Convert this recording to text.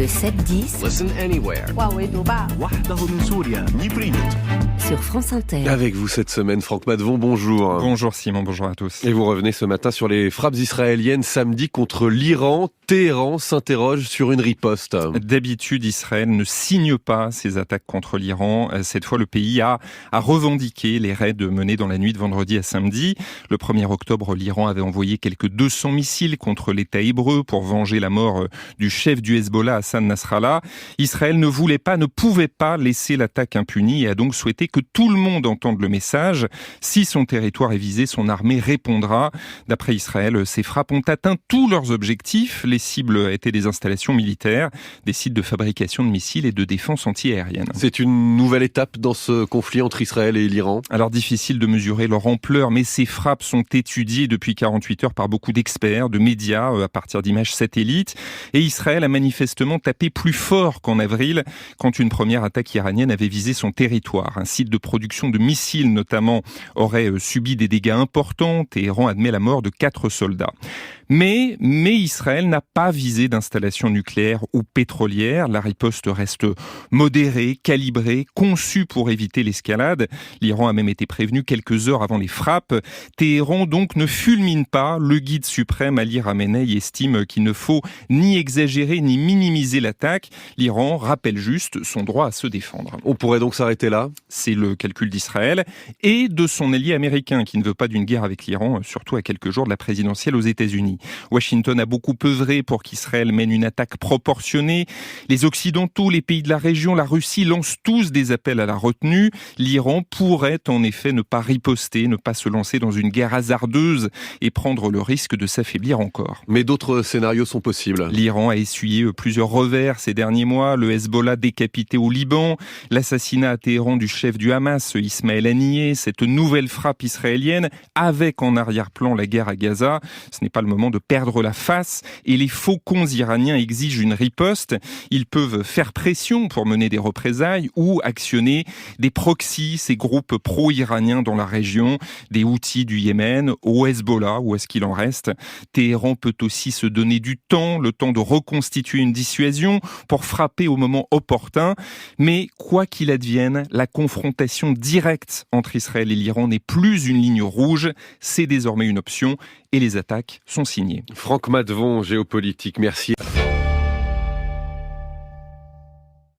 Le 7-10 Listen anywhere. وحده من سوريا sur France Inter. Avec vous cette semaine, Franck Madevon, bonjour. Bonjour Simon, bonjour à tous. Et vous revenez ce matin sur les frappes israéliennes samedi contre l'Iran. Téhéran s'interroge sur une riposte. D'habitude, Israël ne signe pas ses attaques contre l'Iran. Cette fois, le pays a revendiqué les raids menés dans la nuit de vendredi à samedi. Le 1er octobre, l'Iran avait envoyé quelques 200 missiles contre l'État hébreu pour venger la mort du chef du Hezbollah, Hassan Nasrallah. Israël ne pouvait pas laisser l'attaque impunie et a donc souhaité que tout le monde entende le message. Si son territoire est visé, son armée répondra. D'après Israël, ces frappes ont atteint tous leurs objectifs. Les cibles étaient des installations militaires, des sites de fabrication de missiles et de défense anti-aérienne. C'est une nouvelle étape dans ce conflit entre Israël et l'Iran. Alors difficile de mesurer leur ampleur, mais ces frappes sont étudiées depuis 48 heures par beaucoup d'experts, de médias, à partir d'images satellites. Et Israël a manifestement tapé plus fort qu'en avril, quand une première attaque iranienne avait visé son territoire. Un site de production de missiles, notamment, aurait subi des dégâts importants. Téhéran admet la mort de 4 soldats. Mais Israël n'a pas visé d'installation nucléaire ou pétrolière. La riposte reste modérée, calibrée, conçue pour éviter l'escalade. L'Iran a même été prévenu quelques heures avant les frappes. Téhéran donc ne fulmine pas. Le guide suprême Ali Khamenei estime qu'il ne faut ni exagérer ni minimiser l'attaque. L'Iran rappelle juste son droit à se défendre. On pourrait donc s'arrêter là ? C'est le calcul d'Israël et de son allié américain qui ne veut pas d'une guerre avec l'Iran, surtout à quelques jours de la présidentielle aux États-Unis. Washington a beaucoup œuvré pour qu'Israël mène une attaque proportionnée. Les Occidentaux, les pays de la région, la Russie lancent tous des appels à la retenue. L'Iran pourrait en effet ne pas riposter, ne pas se lancer dans une guerre hasardeuse et prendre le risque de s'affaiblir encore. Mais d'autres scénarios sont possibles. L'Iran a essuyé plusieurs revers ces derniers mois. Le Hezbollah décapité au Liban, l'assassinat à Téhéran du chef du Hamas, Ismaël Haniyeh, cette nouvelle frappe israélienne avec en arrière-plan la guerre à Gaza. Ce n'est pas le moment de perdre la face et les faucons iraniens exigent une riposte. Ils peuvent faire pression pour mener des représailles ou actionner des proxys, ces groupes pro-iraniens dans la région, des Houthis du Yémen, au Hezbollah, où est-ce qu'il en reste. Téhéran peut aussi se donner du temps, le temps de reconstituer une dissuasion pour frapper au moment opportun. Mais quoi qu'il advienne, la confrontation directe entre Israël et l'Iran n'est plus une ligne rouge, c'est désormais une option et les attaques sont signées. Franck Madevon, géopolitique, merci.